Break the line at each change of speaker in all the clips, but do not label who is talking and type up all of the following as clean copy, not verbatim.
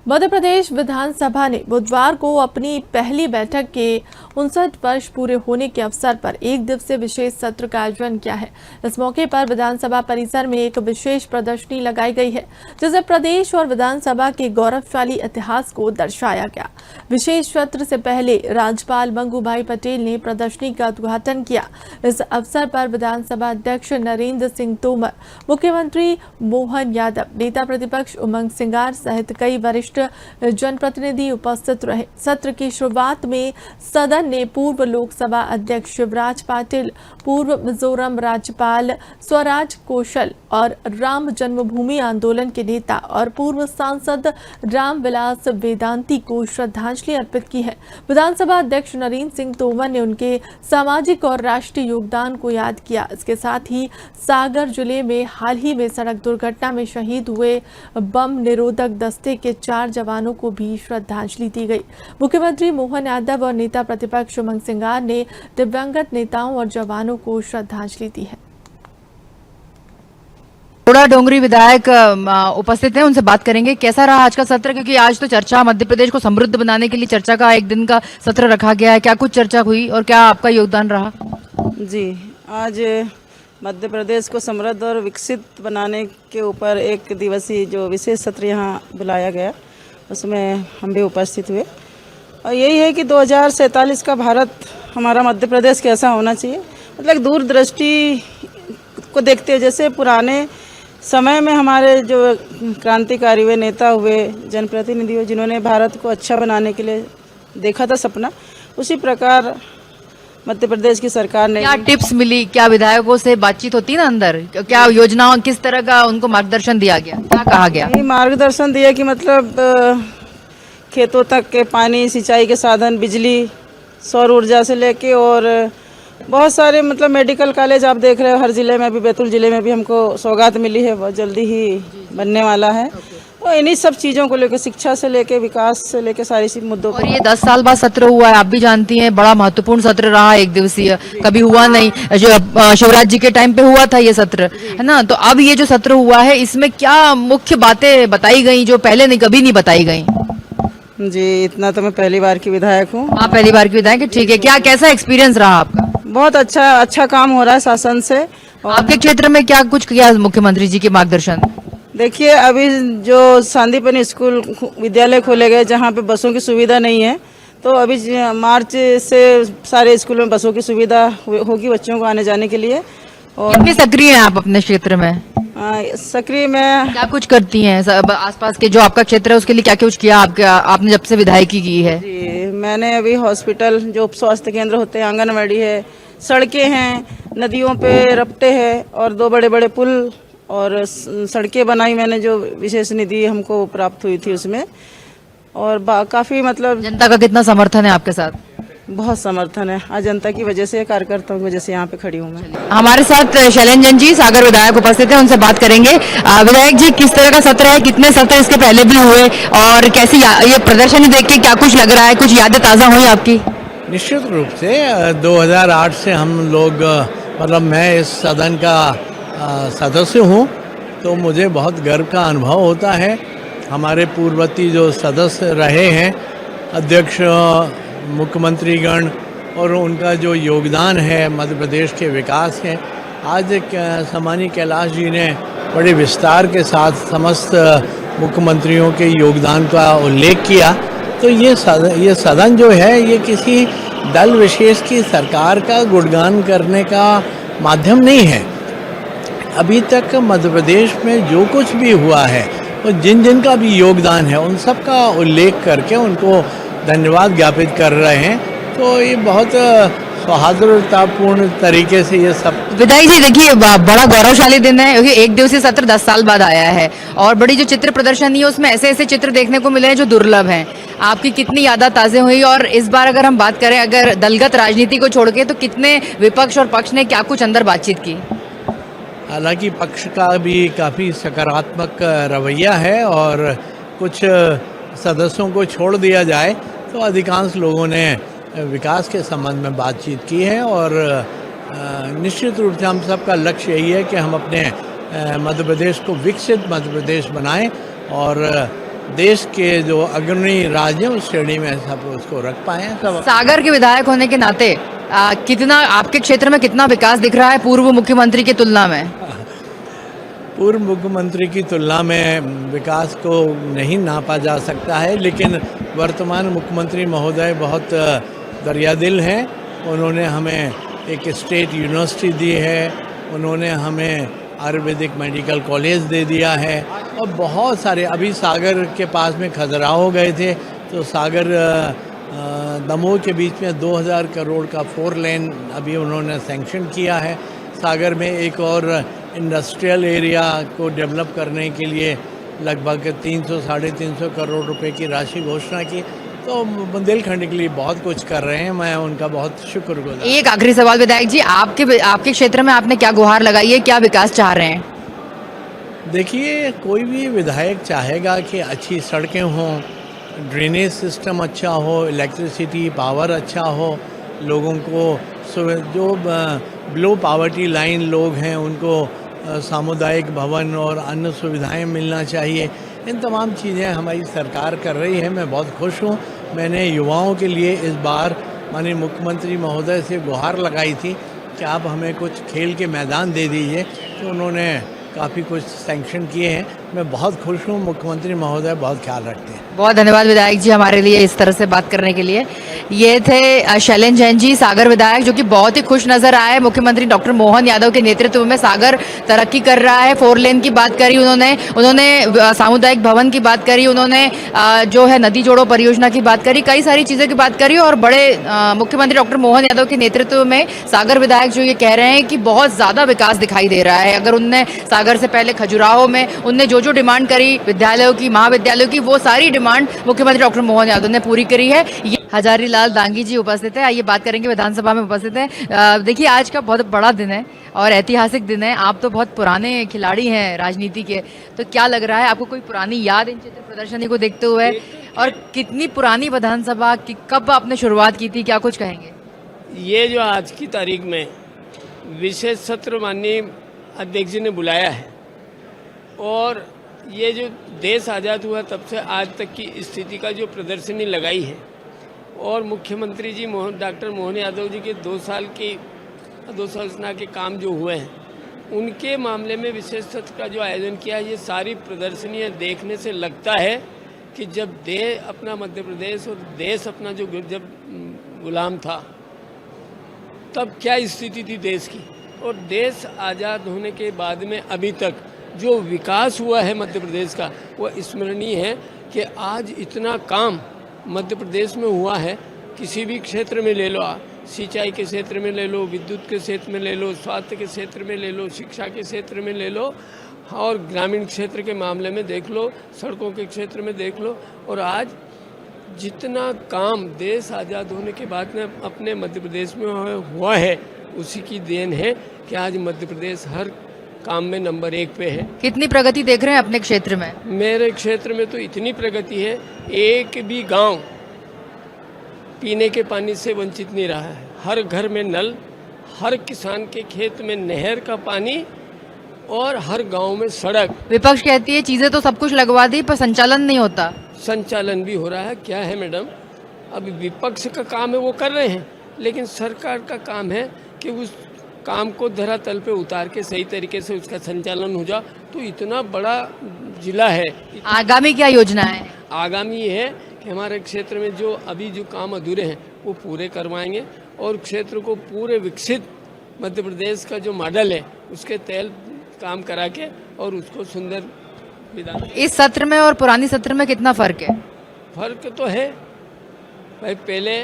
मध्य प्रदेश विधानसभा ने बुधवार को अपनी पहली बैठक के 59 वर्ष पूरे होने के अवसर पर एक दिवसीय विशेष सत्र का आयोजन किया है। इस मौके पर विधानसभा परिसर में एक विशेष प्रदर्शनी लगाई गई है, जिसे प्रदेश और विधानसभा के गौरवशाली इतिहास को दर्शाया गया। विशेष सत्र से पहले राज्यपाल मंगूभाई पटेल ने प्रदर्शनी का उद्घाटन किया। इस अवसर पर विधानसभा अध्यक्ष नरेंद्र सिंह तोमर, मुख्यमंत्री मोहन यादव, नेता प्रतिपक्ष उमंग सिंगार सहित कई वरिष्ठ जनप्रतिनिधि उपस्थित रहे। सत्र की शुरुआत में सदन ने पूर्व लोकसभा अध्यक्ष शिवराज पाटिल, पूर्व मिजोरम राज्यपाल स्वराज कोशल और राम जन्मभूमि आंदोलन के नेता और पूर्व सांसद रामविलास वेदांती को श्रद्धांजलि अर्पित की है। विधानसभा अध्यक्ष नरेंद्र सिंह तोमर ने उनके सामाजिक और राष्ट्रीय योगदान को याद किया। इसके साथ ही सागर जिले में हाल ही में सड़क दुर्घटना में शहीद हुए बम निरोधक दस्ते के 4 जवानों को भी श्रद्धांजलि दी गई। मुख्यमंत्री मोहन यादव और नेता प्रतिपक्ष उमंग सिंगार ने दिवंगत नेताओं और जवानों को श्रद्धांजलि दी है।
थोड़ा डोंगरी विधायक उपस्थित हैं, उनसे बात करेंगे। कैसा रहा आज का सत्र, क्योंकि आज तो चर्चा मध्य प्रदेश को समृद्ध बनाने के लिए चर्चा का एक दिन का सत्र रखा गया है। क्या कुछ चर्चा हुई और क्या आपका योगदान रहा?
जी, आज मध्य प्रदेश को समृद्ध और विकसित बनाने के ऊपर एक दिवसीय जो विशेष सत्र यहाँ बुलाया गया, उसमें हम भी उपस्थित हुए। और यही है कि 2047 का भारत हमारा मध्य प्रदेश कैसा होना चाहिए, मतलब दूरदृष्टि को देखते हुए। जैसे पुराने समय में हमारे जो क्रांतिकारी हुए, नेता हुए, जनप्रतिनिधि हुए, जिन्होंने भारत को अच्छा बनाने के लिए देखा था सपना, उसी प्रकार मध्य प्रदेश की सरकार ने।
क्या टिप्स मिली? क्या विधायकों से बातचीत होती है ना अंदर? क्या योजनाओं, किस तरह का उनको मार्गदर्शन दिया गया, क्या कहा गया?
ये मार्गदर्शन दिया कि मतलब खेतों तक के पानी, सिंचाई के साधन, बिजली, सौर ऊर्जा से लेके और बहुत सारे मतलब मेडिकल कॉलेज आप देख रहे हो हर जिले में। अभी बैतूल जिले में भी हमको सौगात मिली है, बहुत जल्दी ही बनने वाला है। तो इन्हीं सब चीज़ों को लेकर, शिक्षा से लेकर, विकास से लेकर, सारी सी मुद्दों
और ये 10 साल बाद सत्र हुआ है, आप भी जानती हैं, बड़ा महत्वपूर्ण सत्र रहा, एक दिवसीय, कभी हुआ नहीं। जो शिवराज जी के टाइम पे हुआ था ये सत्र, है ना? तो अब ये जो सत्र हुआ है, इसमें क्या मुख्य बातें बताई गई जो पहले नहीं, कभी नहीं बताई गई?
जी, इतना तो मैं पहली बार की विधायक हूँ।
आप पहली बार की विधायक है, ठीक है। क्या कैसा एक्सपीरियंस रहा आपका?
बहुत अच्छा काम हो रहा है शासन से।
आपके क्षेत्र में क्या कुछ किया मुख्यमंत्री जी के मार्गदर्शन?
देखिए, अभी जो सांदीपनि स्कूल विद्यालय खोले गए, जहाँ पे बसों की सुविधा नहीं है, तो अभी मार्च से सारे स्कूलों में बसों की सुविधा होगी बच्चों को आने जाने के लिए। और
कितनी सक्रिय हैं आप अपने क्षेत्र में?
सक्रिय में
क्या कुछ करती हैं आसपास के जो आपका क्षेत्र है उसके लिए? क्या कुछ किया आपने जब से विधायकी की है?
जी, मैंने अभी हॉस्पिटल, जो उप स्वास्थ्य केंद्र होते हैं, आंगनवाड़ी है, सड़कें हैं, नदियों पे रपटे हैं और 2 बड़े बड़े पुल और सड़कें बनाई मैंने, जो विशेष निधि हमको प्राप्त हुई थी उसमें। और काफ़ी मतलब
जनता का कितना समर्थन है आपके साथ?
बहुत समर्थन है। आज जनता की वजह से, कार्यकर्ताओं की वजह से यहाँ पे खड़ी हूँ मैं।
हमारे साथ शैलेंजन जी, सागर विधायक उपस्थित हैं, उनसे बात करेंगे। विधायक जी, किस तरह का सत्र है, कितने सत्र इसके पहले भी हुए और कैसी ये प्रदर्शनी देख के क्या कुछ लग रहा है, कुछ यादें ताज़ा हुई आपकी?
निश्चित रूप से 2008 से हम लोग, मतलब मैं इस सदन का सदस्य हूँ, तो मुझे बहुत गर्व का अनुभव होता है। हमारे पूर्ववर्ती जो सदस्य रहे हैं, अध्यक्ष, मुख्यमंत्रीगण, और उनका जो योगदान है मध्य प्रदेश के विकास के, आज सम्मानीय कैलाश जी ने बड़े विस्तार के साथ समस्त मुख्यमंत्रियों के योगदान का उल्लेख किया। तो ये सदन जो है, ये किसी दल विशेष की सरकार का गुणगान करने का माध्यम नहीं है। अभी तक मध्य प्रदेश में जो कुछ भी हुआ है, तो जिन जिन का भी योगदान है, उन सब का उल्लेख करके उनको धन्यवाद ज्ञापित कर रहे हैं। तो ये बहुत सौहार्दपूर्ण तरीके से ये सब।
विधायक जी, देखिए, बड़ा गौरवशाली दिन है क्योंकि एक दिवसीय सत्र 10 साल बाद आया है और बड़ी जो चित्र प्रदर्शनी है उसमें ऐसे ऐसे चित्र देखने को मिले हैं जो दुर्लभ हैं। आपकी कितनी यादें ताज़ा हुई? और इस बार अगर हम बात करें, अगर दलगत राजनीति को छोड़ के, तो कितने विपक्ष और पक्ष ने क्या कुछ अंदर बातचीत की?
हालांकि पक्ष का भी काफ़ी सकारात्मक रवैया है और कुछ सदस्यों को छोड़ दिया जाए तो अधिकांश लोगों ने विकास के संबंध में बातचीत की है। और निश्चित रूप से हम सबका लक्ष्य यही है कि हम अपने मध्य प्रदेश को विकसित मध्य प्रदेश बनाएं और देश के जो अग्रणी राज्य हैं उस श्रेणी में सब उसको रख पाए हैं सब।
सागर के विधायक होने के नाते कितना आपके क्षेत्र में कितना विकास दिख रहा है पूर्व मुख्यमंत्री की तुलना में?
पूर्व मुख्यमंत्री की तुलना में विकास को नहीं नापा जा सकता है, लेकिन वर्तमान मुख्यमंत्री महोदय बहुत दरियादिल हैं। उन्होंने हमें एक स्टेट यूनिवर्सिटी दी है, उन्होंने हमें आयुर्वेदिक मेडिकल कॉलेज दे दिया है, और बहुत सारे अभी सागर के पास में खजुराहो गए थे तो सागर दमोह के बीच में 2000 करोड़ का 4 लेन अभी उन्होंने सैंक्शन किया है। सागर में एक और इंडस्ट्रियल एरिया को डेवलप करने के लिए लगभग 300-350 करोड़ रुपए की राशि घोषणा की। तो बुंदेलखंड के लिए बहुत कुछ कर रहे हैं, मैं उनका बहुत शुक्रगुजार।
एक आखिरी सवाल विधायक जी, आपके क्षेत्र में आपने क्या गुहार लगाई है, क्या विकास चाह रहे हैं?
देखिए, कोई भी विधायक चाहेगा कि अच्छी सड़कें हों, ड्रेनेज सिस्टम अच्छा हो, इलेक्ट्रिसिटी पावर अच्छा हो, लोगों को जो बिलो पावर्टी लाइन लोग हैं उनको सामुदायिक भवन और अन्य सुविधाएं मिलना चाहिए। इन तमाम चीज़ें हमारी सरकार कर रही है, मैं बहुत खुश हूँ। मैंने युवाओं के लिए इस बार माननीय मुख्यमंत्री महोदय से गुहार लगाई थी कि आप हमें कुछ खेल के मैदान दे दीजिए, तो उन्होंने काफ़ी कुछ सैंक्शन किए हैं। मैं बहुत खुश हूँ, मुख्यमंत्री महोदय बहुत ख्याल रखते हैं।
बहुत धन्यवाद विधायक जी हमारे लिए इस तरह से बात करने के लिए। ये थे शैलेंद्र जैन जी, सागर विधायक, जो कि बहुत ही खुश नजर आए। मुख्यमंत्री डॉक्टर मोहन यादव के नेतृत्व में सागर तरक्की कर रहा है। 4 लेन की बात करी उन्होंने सामुदायिक भवन की बात करी, उन्होंने जो है नदी जोड़ो परियोजना की बात करी, कई सारी चीज़ों की बात करी। और बड़े मुख्यमंत्री डॉक्टर मोहन यादव के नेतृत्व में सागर विधायक जो ये कह रहे हैं कि बहुत ज़्यादा विकास दिखाई दे रहा है। अगर उनने सागर से पहले खजुराहो में उनने जो डिमांड करी विद्यालयों की, महाविद्यालयों की, वो सारी डिमांड मुख्यमंत्री डॉक्टर मोहन यादव ने पूरी करी है। हजारी लाल दांगी जी उपस्थित है, आइए बात करेंगे, विधानसभा में उपस्थित हैं। देखिए, आज का बहुत बड़ा दिन है और ऐतिहासिक दिन है। आप तो बहुत पुराने खिलाड़ी हैं राजनीति के, तो क्या लग रहा है आपको, कोई पुरानी याद इन चित्र प्रदर्शनी को देखते हुए? और कितनी पुरानी विधानसभा की, कब आपने शुरुआत की थी, क्या कुछ कहेंगे?
ये जो आज की तारीख में विशेष सत्र माननीय अध्यक्ष जी ने बुलाया है, और ये जो देश आज़ाद हुआ तब से आज तक की स्थिति का जो प्रदर्शनी लगाई है, और मुख्यमंत्री जी डॉक्टर मोहन यादव जी के 2 साल की अधोसंरचना के काम जो हुए हैं, उनके मामले में विशेष सत्र का जो आयोजन किया है, ये सारी प्रदर्शनियाँ देखने से लगता है कि जब अपना मध्य प्रदेश और देश अपना जो जब गुलाम था तब क्या स्थिति थी देश की, और देश आज़ाद होने के बाद में अभी तक जो विकास हुआ है मध्य प्रदेश का, वो स्मरणीय है कि आज इतना काम मध्य प्रदेश में हुआ है। किसी भी क्षेत्र में ले लो, सिंचाई के क्षेत्र में ले लो, विद्युत के क्षेत्र में ले लो, स्वास्थ्य के क्षेत्र में ले लो, शिक्षा के क्षेत्र में ले लो, और ग्रामीण क्षेत्र के मामले में देख लो, सड़कों के क्षेत्र में देख लो। और आज जितना काम देश आज़ाद होने के बाद में अपने मध्य प्रदेश में हुआ है, उसी की देन है कि आज मध्य प्रदेश हर काम में नंबर 1 पे है।
कितनी प्रगति देख रहे हैं अपने क्षेत्र में?
मेरे क्षेत्र में तो इतनी प्रगति है, एक भी गांव पीने के पानी से वंचित नहीं रहा है। हर घर में नल, हर किसान के खेत में नहर का पानी, और हर गांव में सड़क।
विपक्ष कहती है चीजें तो सब कुछ लगवा दी पर संचालन नहीं होता।
संचालन भी हो रहा है। क्या है मैडम, अभी विपक्ष का काम है वो कर रहे हैं, लेकिन सरकार का काम है कि उस काम को धरातल पे उतार के सही तरीके से उसका संचालन हो जा। तो इतना बड़ा जिला है।
आगामी क्या योजना है?
आगामी ये है कि हमारे क्षेत्र में जो अभी जो काम अधूरे हैं वो पूरे करवाएंगे, और क्षेत्र को पूरे विकसित मध्य प्रदेश का जो मॉडल है उसके तहत काम करा के और उसको सुंदर विधान।
इस सत्र में और पुरानी सत्र में कितना फर्क है?
फर्क तो है भाई, पहले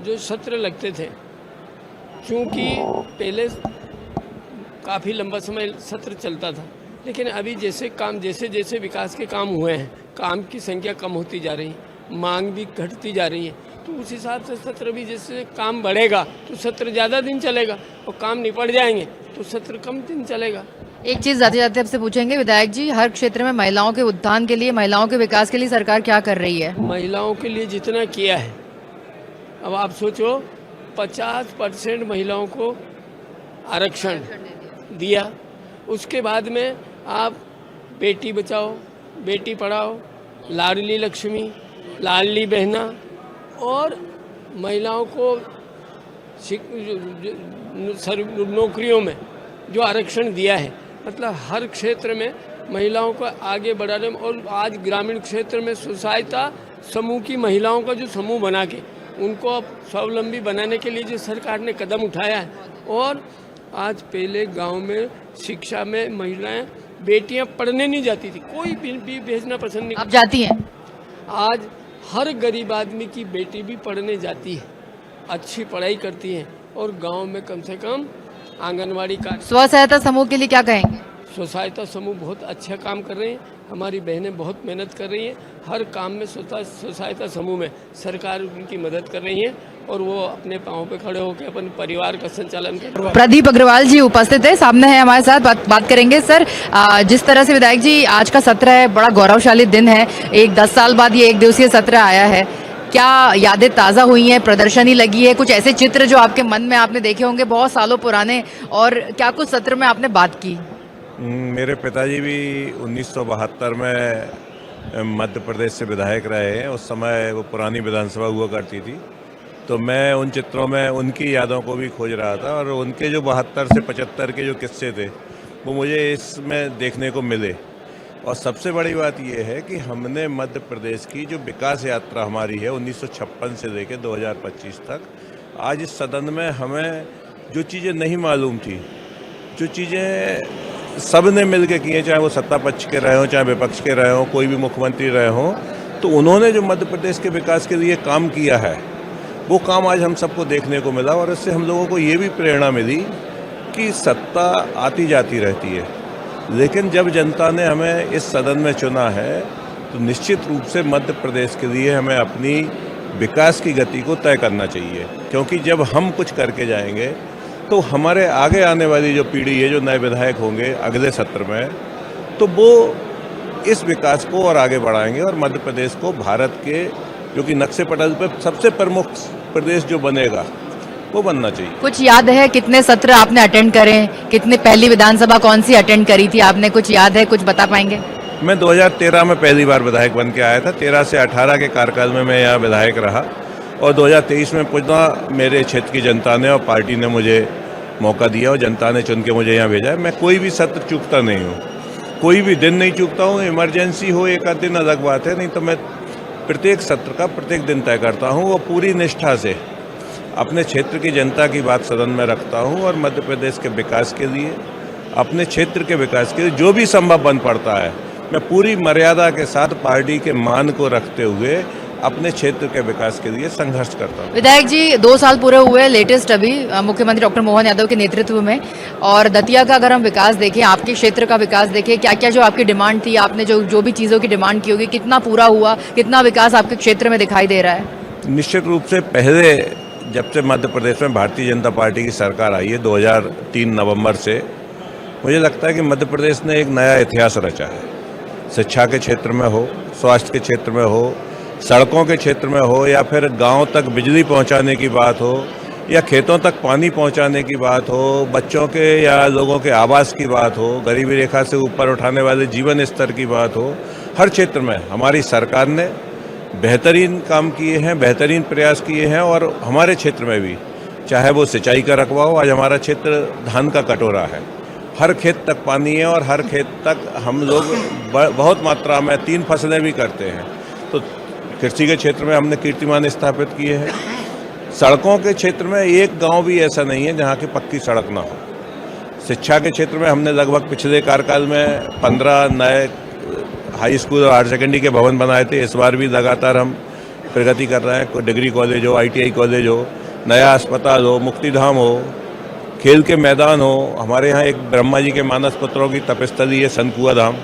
जो सत्र लगते थे, क्योंकि पहले काफ़ी लंबा समय सत्र चलता था, लेकिन अभी जैसे जैसे विकास के काम हुए हैं, काम की संख्या कम होती जा रही है, मांग भी घटती जा रही है, तो उस हिसाब से सत्र भी जैसे काम बढ़ेगा तो सत्र ज़्यादा दिन चलेगा, और काम निपट जाएंगे तो सत्र कम दिन चलेगा।
एक चीज जाते जाते आपसे पूछेंगे विधायक जी, हर क्षेत्र में महिलाओं के उत्थान के लिए, महिलाओं के विकास के लिए सरकार क्या कर रही है?
महिलाओं के लिए जितना किया है, अब आप सोचो 50% महिलाओं को आरक्षण दिया, उसके बाद में आप बेटी बचाओ बेटी पढ़ाओ, लाडली लक्ष्मी, लाडली बहना और महिलाओं को नौकरियों में जो आरक्षण दिया है, मतलब हर क्षेत्र में महिलाओं को आगे बढ़ाने में। और आज ग्रामीण क्षेत्र में स्वसहायता समूह की महिलाओं का जो समूह बना के उनको स्वावलंबी बनाने के लिए जो सरकार ने कदम उठाया है। और आज पहले गांव में शिक्षा में महिलाएं, बेटियां पढ़ने नहीं जाती थी, कोई भी भेजना पसंद नहीं।
अब जाती हैं।
आज हर गरीब आदमी की बेटी भी पढ़ने जाती है, अच्छी पढ़ाई करती हैं। और गांव में कम से कम आंगनवाड़ी का
स्व सहायता समूह के लिए क्या कहेंगे?
स्वसहायता समूह बहुत अच्छा काम कर रहे हैं, हमारी बहनें बहुत मेहनत कर रही हैं। हर काम में स्वसहायता समूह में सरकार उनकी मदद कर रही है और वो अपने पाँव पे खड़े होकर अपने परिवार का संचालन कर रहे हैं।
प्रदीप अग्रवाल जी उपस्थित है, सामने है हमारे साथ, बात करेंगे। सर, जिस तरह से विधायक जी आज का सत्र है, बड़ा गौरवशाली दिन है, 10 साल बाद ये 1 दिवसीय सत्र आया है, क्या यादें ताज़ा हुई हैं? प्रदर्शनी लगी है, कुछ ऐसे चित्र जो आपके मन में आपने देखे होंगे बहुत सालों पुराने, और क्या कुछ सत्र में आपने बात की?
मेरे पिताजी भी 1972 में मध्य प्रदेश से विधायक रहे हैं। उस समय वो पुरानी विधानसभा हुआ करती थी, तो मैं उन चित्रों में उनकी यादों को भी खोज रहा था और उनके जो 72 से 75 के जो किस्से थे वो मुझे इसमें देखने को मिले। और सबसे बड़ी बात यह है कि हमने मध्य प्रदेश की जो विकास यात्रा हमारी है 1956 से लेकर 2025 तक, आज इस सदन में हमें जो चीज़ें नहीं मालूम थी, जो चीज़ें सब ने मिल के किए, चाहे वो सत्ता पक्ष के रहे हों चाहे विपक्ष के रहे हों, कोई भी मुख्यमंत्री रहे हों, तो उन्होंने जो मध्य प्रदेश के विकास के लिए काम किया है वो काम आज हम सबको देखने को मिला। और इससे हम लोगों को ये भी प्रेरणा मिली कि सत्ता आती जाती रहती है, लेकिन जब जनता ने हमें इस सदन में चुना है तो निश्चित रूप से मध्य प्रदेश के लिए हमें अपनी विकास की गति को तय करना चाहिए, क्योंकि जब हम कुछ करके जाएंगे तो हमारे आगे आने वाली जो पीढ़ी है, जो नए विधायक होंगे अगले सत्र में, तो वो इस विकास को और आगे बढ़ाएंगे और मध्य प्रदेश को भारत के जो कि नक्शे पटल पर सबसे प्रमुख प्रदेश जो बनेगा वो बनना चाहिए।
कुछ याद है कितने सत्र आपने अटेंड करे, कितने, पहली विधानसभा कौन सी अटेंड करी थी आपने, कुछ याद है, कुछ बता पाएंगे?
मैं 2013 में पहली बार विधायक बन के आया था। 13 से 18 के कार्यकाल में मैं यहाँ विधायक रहा और 2023 में पुनः मेरे क्षेत्र की जनता ने और पार्टी ने मुझे मौका दिया और जनता ने चुन के मुझे यहाँ भेजा है। मैं कोई भी सत्र चूकता नहीं हूँ, कोई भी दिन नहीं चूकता हूँ। इमरजेंसी हो एक आध दिन अलग बात है, नहीं तो मैं प्रत्येक सत्र का प्रत्येक दिन तय करता हूँ और पूरी निष्ठा से अपने क्षेत्र की जनता की बात सदन में रखता हूँ और मध्य प्रदेश के विकास के लिए, अपने क्षेत्र के विकास के लिए जो भी संभव बन पड़ता है, मैं पूरी मर्यादा के साथ पार्टी के मान को रखते हुए अपने क्षेत्र के विकास के लिए संघर्ष करता हूँ।
विधायक जी 2 साल पूरे हुए, लेटेस्ट अभी मुख्यमंत्री डॉक्टर मोहन यादव के नेतृत्व में, और दतिया का अगर हम विकास देखें, आपके क्षेत्र का विकास देखें, क्या क्या जो आपकी डिमांड थी, आपने जो भी चीज़ों की डिमांड की होगी, कितना पूरा हुआ, कितना विकास आपके क्षेत्र में दिखाई दे रहा है?
निश्चित रूप से पहले जब से मध्य प्रदेश में भारतीय जनता पार्टी की सरकार आई है 2003 नवंबर से, मुझे लगता है कि मध्य प्रदेश ने एक नया इतिहास रचा है। शिक्षा के क्षेत्र में हो, स्वास्थ्य के क्षेत्र में हो, सड़कों के क्षेत्र में हो, या फिर गांव तक बिजली पहुंचाने की बात हो, या खेतों तक पानी पहुंचाने की बात हो, बच्चों के या लोगों के आवास की बात हो, गरीबी रेखा से ऊपर उठाने वाले जीवन स्तर की बात हो, हर क्षेत्र में हमारी सरकार ने बेहतरीन काम किए हैं, बेहतरीन प्रयास किए हैं। और हमारे क्षेत्र में भी, चाहे वो सिंचाई का रकबा हो, आज हमारा क्षेत्र धान का कटोरा है, हर खेत तक पानी है और हर खेत तक हम लोग बहुत मात्रा में 3 फसलें भी करते हैं। तो कृषि के क्षेत्र में हमने कीर्तिमान स्थापित किए हैं। सड़कों के क्षेत्र में एक गांव भी ऐसा नहीं है जहां की पक्की सड़क ना हो। शिक्षा के क्षेत्र में हमने लगभग पिछले कार्यकाल में 15 नए हाई स्कूल और हायर सेकेंडरी के भवन बनाए थे। इस बार भी लगातार हम प्रगति कर रहे हैं। डिग्री कॉलेज हो, ITI कॉलेज हो, नया अस्पताल हो, मुक्तिधाम हो, खेल के मैदान हो। हमारे यहाँ एक ब्रह्मा जी के मानस पुत्रों की तपस्थली है सनकुआ धाम।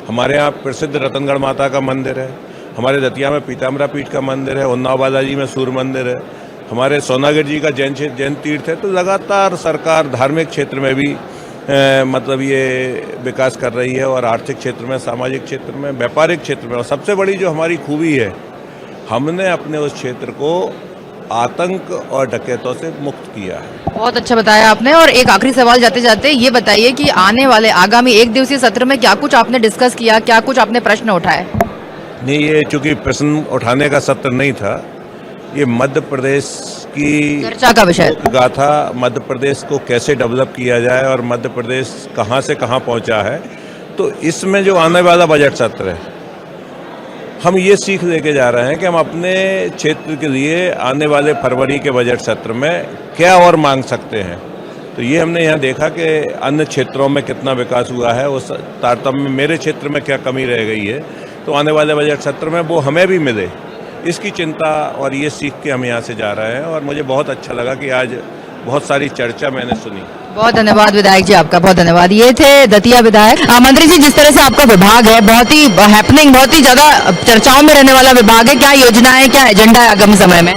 हमारे यहाँ प्रसिद्ध रतनगढ़ माता का मंदिर है। हमारे दतिया में पीताम्बरा पीठ का मंदिर है। उन्नाव बालाजी में सूर्य मंदिर है। हमारे सोनागढ़ जी का जैन तीर्थ है। तो लगातार सरकार धार्मिक क्षेत्र में भी मतलब ये विकास कर रही है और आर्थिक क्षेत्र में, सामाजिक क्षेत्र में, व्यापारिक क्षेत्र में। और सबसे बड़ी जो हमारी खूबी है, हमने अपने उस क्षेत्र को आतंक और डकैतों से मुक्त किया है।
बहुत अच्छा बताया आपने। और एक आखिरी सवाल जाते जाते ये बताइए कि आने वाले आगामी एक दिवसीय सत्र में क्या कुछ आपने डिस्कस किया, क्या कुछ आपने प्रश्न उठाए?
नहीं, ये चूंकि प्रश्न उठाने का सत्र नहीं था, ये मध्य प्रदेश की
चर्चा का विषय।
गाथा, मध्य प्रदेश को कैसे डेवलप किया जाए और मध्य प्रदेश कहाँ से कहाँ पहुँचा है, तो इसमें जो आने वाला बजट सत्र है, हम ये सीख लेके जा रहे हैं कि हम अपने क्षेत्र के लिए आने वाले फरवरी के बजट सत्र में क्या और मांग सकते हैं। तो ये हमने यहाँ देखा कि अन्य क्षेत्रों में कितना विकास हुआ है, उस तारतम्य में मेरे क्षेत्र में क्या कमी रह गई है, तो आने वाले बजट सत्र में वो हमें भी मिले, इसकी चिंता और ये सीख के हम यहाँ से जा रहे हैं। और मुझे बहुत अच्छा लगा कि आज बहुत सारी चर्चा मैंने सुनी।
बहुत धन्यवाद विधायक जी, आपका बहुत धन्यवाद। ये थे दतिया विधायक। मंत्री जी, जिस तरह से आपका विभाग है, बहुत ही हैपनिंग, बहुत ही ज्यादा चर्चाओं में रहने वाला विभाग है, क्या योजना है, क्या एजेंडा है आगामी समय में?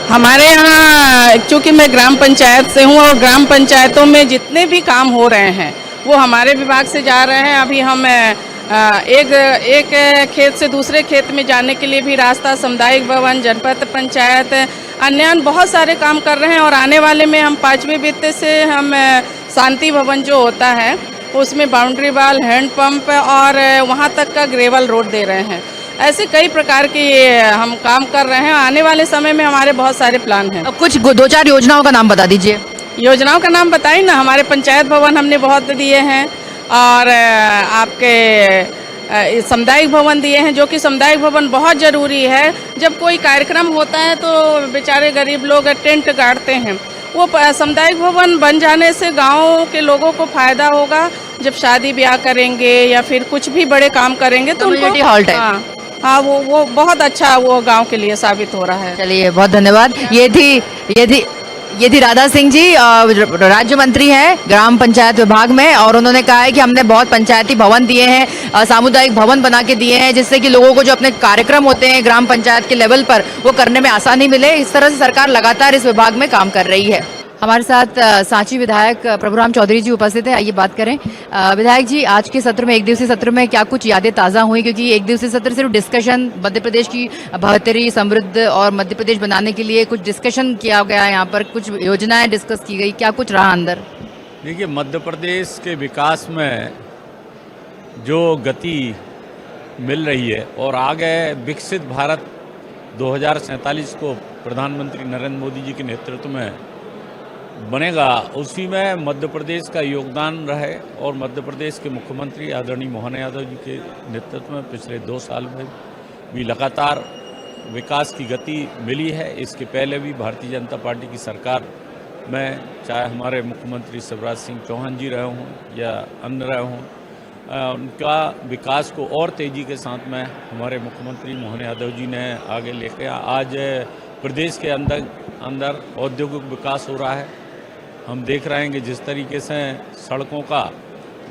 हमारे यहाँ चूँकि मैं ग्राम पंचायत से हूँ और ग्राम पंचायतों में जितने भी काम हो रहे हैं वो हमारे विभाग से जा रहे हैं। अभी हम एक खेत से दूसरे खेत में जाने के लिए भी रास्ता, सामुदायिक भवन, जनपद पंचायत, अन्य बहुत सारे काम कर रहे हैं। और आने वाले में हम 5वें वित्त से हम शांति भवन जो होता है उसमें बाउंड्री वॉल, हैंड पंप और वहाँ तक का ग्रेवल रोड दे रहे हैं। ऐसे कई प्रकार के हम काम कर रहे हैं। आने वाले समय में हमारे बहुत सारे प्लान हैं।
अब कुछ 2-4 योजनाओं का नाम बता दीजिए।
योजनाओं का नाम बताइए ना। हमारे पंचायत भवन हमने बहुत दिए हैं और आपके सामुदायिक भवन दिए हैं, जो कि सामुदायिक भवन बहुत ज़रूरी है। जब कोई कार्यक्रम होता है तो बेचारे गरीब लोग टेंट गाड़ते हैं, वो सामुदायिक भवन बन जाने से गाँव के लोगों को फायदा होगा। जब शादी ब्याह करेंगे या फिर कुछ भी बड़े काम करेंगे तो उनको
हॉल टाइप।
हाँ, वो बहुत अच्छा वो गांव के लिए साबित हो रहा है।
चलिए, बहुत धन्यवाद। ये थी राधा सिंह जी, राज्य मंत्री हैं ग्राम पंचायत विभाग में, और उन्होंने कहा है कि हमने बहुत पंचायती भवन दिए हैं, सामुदायिक भवन बना के दिए हैं, जिससे कि लोगों को जो अपने कार्यक्रम होते हैं ग्राम पंचायत के लेवल पर वो करने में आसानी मिले। इस तरह से सरकार लगातार इस विभाग में काम कर रही है। हमारे साथ सांची विधायक प्रभुराम चौधरी जी उपस्थित है। आइए बात करें। विधायक जी, आज के सत्र में, एक दिवसीय सत्र में क्या कुछ यादें ताज़ा हुई? क्योंकि एक दिवसीय सत्र सिर्फ डिस्कशन, मध्य प्रदेश की बेहतरी, समृद्ध और मध्य प्रदेश बनाने के लिए कुछ डिस्कशन किया गया, यहाँ पर कुछ योजनाएं डिस्कस की गई, क्या कुछ रहा अंदर?
देखिए, मध्य प्रदेश के विकास में जो गति मिल रही है और आगे विकसित भारत 2047 को प्रधानमंत्री नरेंद्र मोदी जी के नेतृत्व में बनेगा, उसी में मध्य प्रदेश का योगदान रहे। और मध्य प्रदेश के मुख्यमंत्री आदरणीय मोहन यादव जी के नेतृत्व में पिछले 2 साल में भी लगातार विकास की गति मिली है। इसके पहले भी भारतीय जनता पार्टी की सरकार में, चाहे हमारे मुख्यमंत्री शिवराज सिंह चौहान जी रहे हों या अन्य रहे हों, उनका विकास को और तेज़ी के साथ में हमारे मुख्यमंत्री मोहन यादव जी ने आगे लेकर आज प्रदेश के अंदर औद्योगिक विकास हो रहा है। हम देख रहे हैं कि जिस तरीके से सड़कों का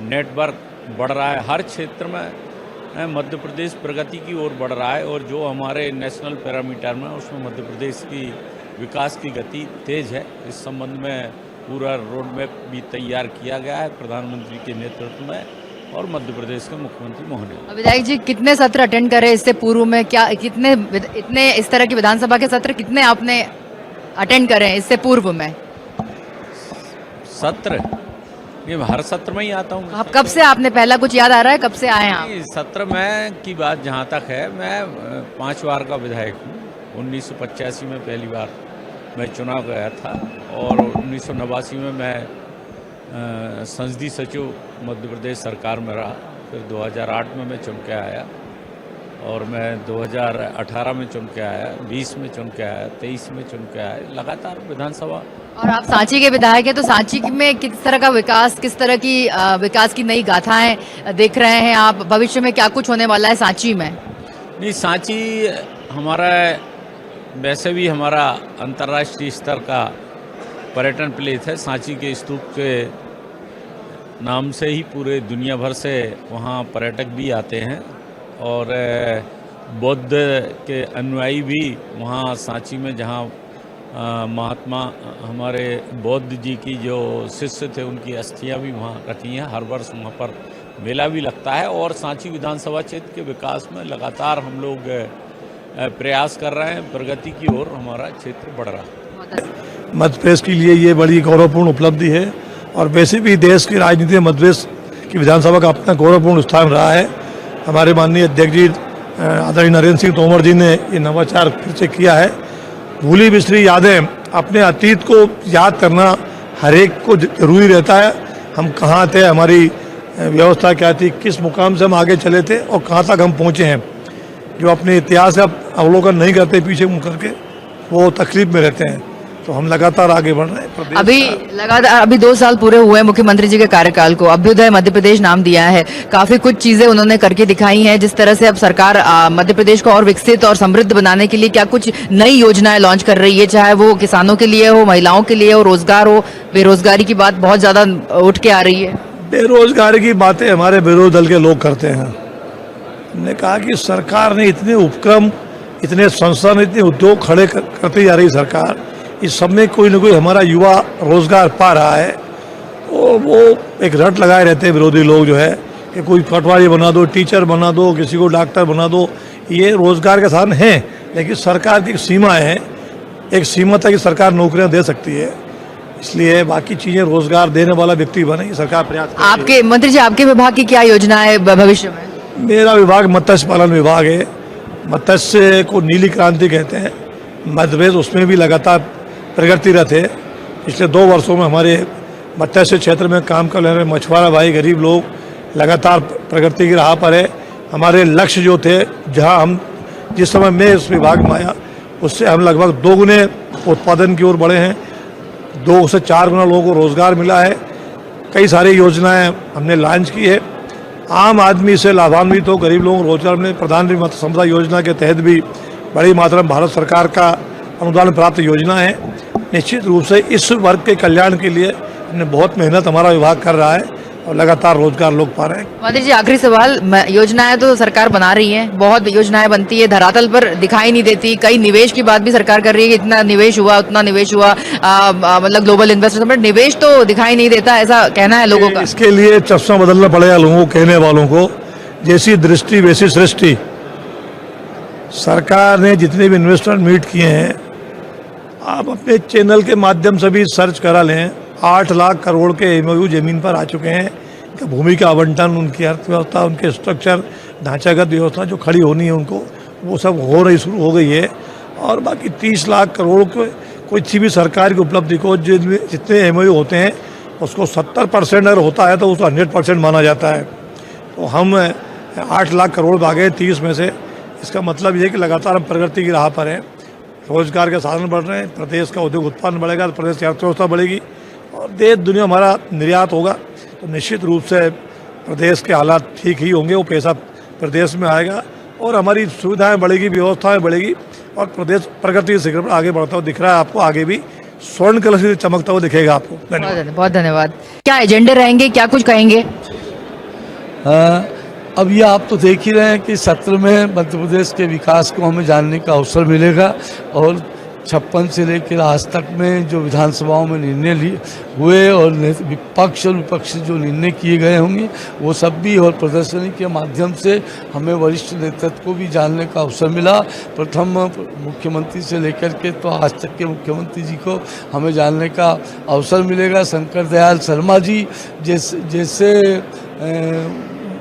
नेटवर्क बढ़ रहा है, हर क्षेत्र में मध्य प्रदेश प्रगति की ओर बढ़ रहा है। और जो हमारे नेशनल पैरामीटर में, उसमें मध्य प्रदेश की विकास की गति तेज़ है। इस संबंध में पूरा रोड मैप भी तैयार किया गया है प्रधानमंत्री के नेतृत्व में और मध्य प्रदेश के मुख्यमंत्री मोहन।
विधायक जी, कितने सत्र अटेंड करे इससे पूर्व में? क्या इतने इस तरह की विधानसभा के सत्र कितने आपने अटेंड करे इससे पूर्व में?
सत्र ये हर सत्र में ही आता हूँ।
आप कब से, आपने पहला कुछ याद आ रहा है कब से आए हैं आप?
सत्र में की बात जहाँ तक है, मैं 5 बार का विधायक हूँ। 1985 में पहली बार मैं चुनाव गया था और 1989 में मैं संसदीय सचिव मध्य प्रदेश सरकार में रहा। फिर 2008 में मैं चुन के आया और मैं 2018 में चुन के आया, 20 में चुन के आया, 23 में चुन के आया, लगातार विधानसभा।
और आप सांची के विधायक हैं, तो सांची में किस तरह का विकास, किस तरह की विकास की नई गाथाएं देख रहे हैं आप? भविष्य में क्या कुछ होने वाला है सांची में?
नहीं, सांची हमारा वैसे भी हमारा अंतर्राष्ट्रीय स्तर का पर्यटन प्लेस है। सांची के स्तूप के नाम से ही पूरे दुनिया भर से वहाँ पर्यटक भी आते हैं और बौद्ध के अनुयायी भी वहाँ सांची में, जहाँ महात्मा हमारे बौद्ध जी की जो शिष्य थे उनकी अस्थियां भी वहाँ रखी हैं। हर वर्ष वहाँ पर मेला भी लगता है और सांची विधानसभा क्षेत्र के विकास में लगातार हम लोग प्रयास कर रहे हैं, प्रगति की ओर हमारा क्षेत्र बढ़ रहा है।
मध्य प्रदेश के लिए ये बड़ी गौरवपूर्ण उपलब्धि है और वैसे भी देश की राजनीति में मध्य प्रदेश की विधानसभा का अपना गौरवपूर्ण स्थान रहा है। हमारे माननीय अध्यक्ष जी आदरणीय नरेंद्र सिंह तोमर जी ने ये नवाचार फिर से किया है। भूली बिसरी यादें, अपने अतीत को याद करना हर एक को जरूरी रहता है। हम कहाँ थे, हमारी व्यवस्था क्या थी, किस मुकाम से हम आगे चले थे और कहाँ तक हम पहुँचे हैं। जो अपने इतिहास का अवलोकन नहीं करते पीछे मुड़ करके, वो तकलीफ में रहते हैं। तो हम लगातार आगे बढ़ रहे हैं।
अभी 2 साल पूरे हुए मुख्यमंत्री जी के कार्यकाल को, अभ्युदय मध्य प्रदेश नाम दिया है। काफी कुछ चीजें उन्होंने करके दिखाई हैं। जिस तरह से अब सरकार मध्य प्रदेश को और विकसित और समृद्ध बनाने के लिए क्या कुछ नई योजनाएं लॉन्च कर रही है, चाहे वो किसानों के लिए हो, महिलाओं के लिए हो, रोजगार हो। बेरोजगारी की बात बहुत ज्यादा उठ के आ रही है।
बेरोजगारी की बातें हमारे विरोधी दल के लोग करते हैं। हमने कहा कि सरकार ने इतने उपक्रम, इतने संस्थान, इतने उद्योग खड़े करती जा रही सरकार, इस सब में कोई न कोई हमारा युवा रोजगार पा रहा है। तो वो एक रट लगाए रहते हैं विरोधी लोग जो है कि कोई पटवारी बना दो, टीचर बना दो, किसी को डॉक्टर बना दो। ये रोजगार के साधन हैं, लेकिन सरकार की सीमाएं हैं। एक सीमा तक सरकार नौकरियां दे सकती है, इसलिए बाकी चीजें रोजगार देने वाला व्यक्ति बने, सरकार प्रयास करे।
आपके मंत्री जी, आपके विभाग की क्या योजना है भविष्य में?
मेरा विभाग मत्स्य पालन विभाग है। मत्स्य को नीली क्रांति कहते हैं। मध्य प्रदेश उसमें भी लगातार प्रगतिरत है। पिछले 2 वर्षों में हमारे मत्स्य क्षेत्र में काम कर रहे मछुआरा भाई, गरीब लोग लगातार प्रगति की राह पर है। हमारे लक्ष्य जो थे, जहां हम जिस समय मैं इस विभाग में आया, उससे हम लगभग 2 गुने उत्पादन की ओर बढ़े हैं। 2 से 4 गुना लोगों को रोजगार मिला है। कई सारी योजनाएं हमने लॉन्च की है। आम आदमी से लाभान्वित हो, गरीब लोगों को रोजगार मिले। प्रधानमंत्री मत्स्य संपदा योजना के तहत भी बड़ी मात्रा में भारत सरकार का अनुदान प्राप्त योजना है। निश्चित रूप से इस वर्ग के कल्याण के लिए हमने बहुत मेहनत हमारा विभाग कर रहा है और लगातार रोजगार लोग पा रहे हैं।
मंत्री जी, आखिरी सवाल, योजनाएं तो सरकार बना रही है, बहुत योजनाएं बनती है, धरातल पर दिखाई नहीं देती। कई निवेश की बात भी सरकार कर रही है कि इतना निवेश हुआ, उतना निवेश हुआ, मतलब ग्लोबल इन्वेस्टर्स में निवेश तो दिखाई नहीं देता, ऐसा कहना है लोगों का।
इसके लिए चश्मा बदलना पड़ेगा लोगों को, कहने वालों को। जैसी दृष्टि वैसी सृष्टि। सरकार ने जितने भी इन्वेस्टमेंट मीट किए हैं, आप अपने चैनल के माध्यम से भी सर्च करा लें, 8 लाख करोड़ के एमओयू जमीन पर आ चुके हैं। भूमि का आवंटन, उनकी अर्थव्यवस्था, उनके स्ट्रक्चर, ढांचागत व्यवस्था जो खड़ी होनी है उनको, वो सब शुरू हो गई है। और बाकी 30 लाख करोड़ को कोई भी सरकार की उपलब्धि को जितने एमओयू होते हैं उसको 70% अगर होता है तो उसको 100% माना जाता है। तो हम 8 लाख करोड़ भागे 30 में से। इसका मतलब ये है कि लगातार हम प्रगति की राह पर हैं। रोजगार के साधन बढ़ रहे हैं, प्रदेश का उद्योग उत्पादन बढ़ेगा तो प्रदेश की अर्थव्यवस्था बढ़ेगी और देश दुनिया हमारा निर्यात होगा। तो निश्चित रूप से प्रदेश के हालात ठीक ही होंगे, वो पैसा प्रदेश में आएगा और हमारी सुविधाएं बढ़ेगी, व्यवस्थाएं बढ़ेगी और प्रदेश प्रगति के शिखर पर आगे बढ़ता हुआ दिख रहा है आपको। आगे भी स्वर्ण कलश से चमकता हुआ दिखेगा आपको। धन्यवाद।
बहुत धन्यवाद। क्या एजेंडे रहेंगे, क्या कुछ कहेंगे?
अब ये आप तो देख ही रहे हैं कि सत्र में मध्य प्रदेश के विकास को हमें जानने का अवसर मिलेगा और 56 से लेकर आज तक में जो विधानसभाओं में निर्णय हुए और विपक्ष और विपक्ष जो निर्णय किए गए होंगे वो सब भी, और प्रदर्शनी के माध्यम से हमें वरिष्ठ नेतृत्व को भी जानने का अवसर मिला। प्रथम मुख्यमंत्री से लेकर के तो आज तक के मुख्यमंत्री जी को हमें जानने का अवसर मिलेगा। शंकर दयाल शर्मा जी जैसे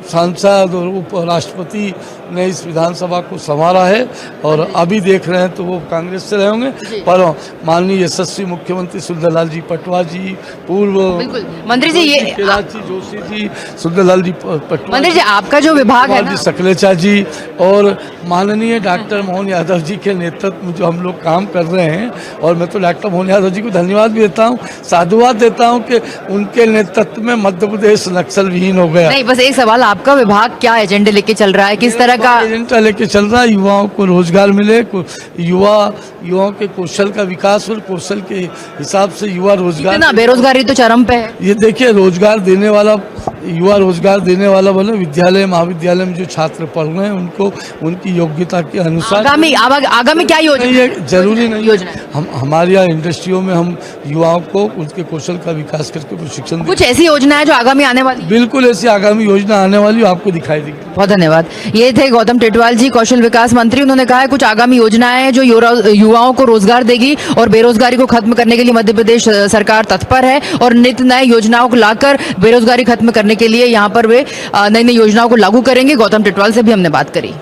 सांसद और उपराष्ट्रपति ने इस विधानसभा को संभाला है और अभी देख रहे हैं तो वो कांग्रेस से रहे होंगे, पर माननीय यशस्वी मुख्यमंत्री सुंदरलाल जी पटवा जी, पूर्व
मंत्री जी ये
जोशी जी, सुंदरलाल जी पटवा,
मंत्री जी आपका जो विभाग है ना,
सकलेचा जी और माननीय डॉक्टर मोहन यादव जी के नेतृत्व में जो हम लोग काम कर रहे हैं, और मैं तो डॉक्टर मोहन यादव जी को धन्यवाद भी देता हूँ, साधुवाद देता हूँ कि उनके नेतृत्व में मध्य प्रदेश नक्सल विहीन हो गया।
नहीं, बस एक सवाल, आपका विभाग क्या एजेंडे लेके चल रहा है, किस तरह का
एजेंडा लेके चल रहा है? युवाओं को रोजगार मिले, युवा युवाओं के कौशल का विकास और कौशल के हिसाब से युवा रोजगार
इतना बेरोजगारी तो चरम पे है।
ये देखिए रोजगार देने वाला युवा रोजगार देने वाला बोले विद्यालय महाविद्यालय में जो छात्र पढ़ रहे हैं उनको उनकी योग्यता के अनुसार
आगामी क्या योजना
नहीं, ये जरूरी नहीं
योजना
हम हमारे यहाँ इंडस्ट्रियों में हम युवाओं को उनके कौशल का विकास करके प्रशिक्षण
कुछ ऐसी योजना है जो आगामी आने वाली?
बिल्कुल ऐसी आगामी योजना आने वाली आपको दिखाई देगी।
बहुत धन्यवाद। ये थे गौतम टेटवाल जी, कौशल विकास मंत्री। उन्होंने कहा है कुछ आगामी योजनाएं हैं जो युवाओं को रोजगार देगी और बेरोजगारी को खत्म करने के लिए मध्य प्रदेश सरकार तत्पर है और नित नए योजनाओं को लाकर बेरोजगारी खत्म करने के लिए यहाँ पर वे नई नई योजनाओं को लागू करेंगे। गौतम टेटवाल से भी हमने बात करी।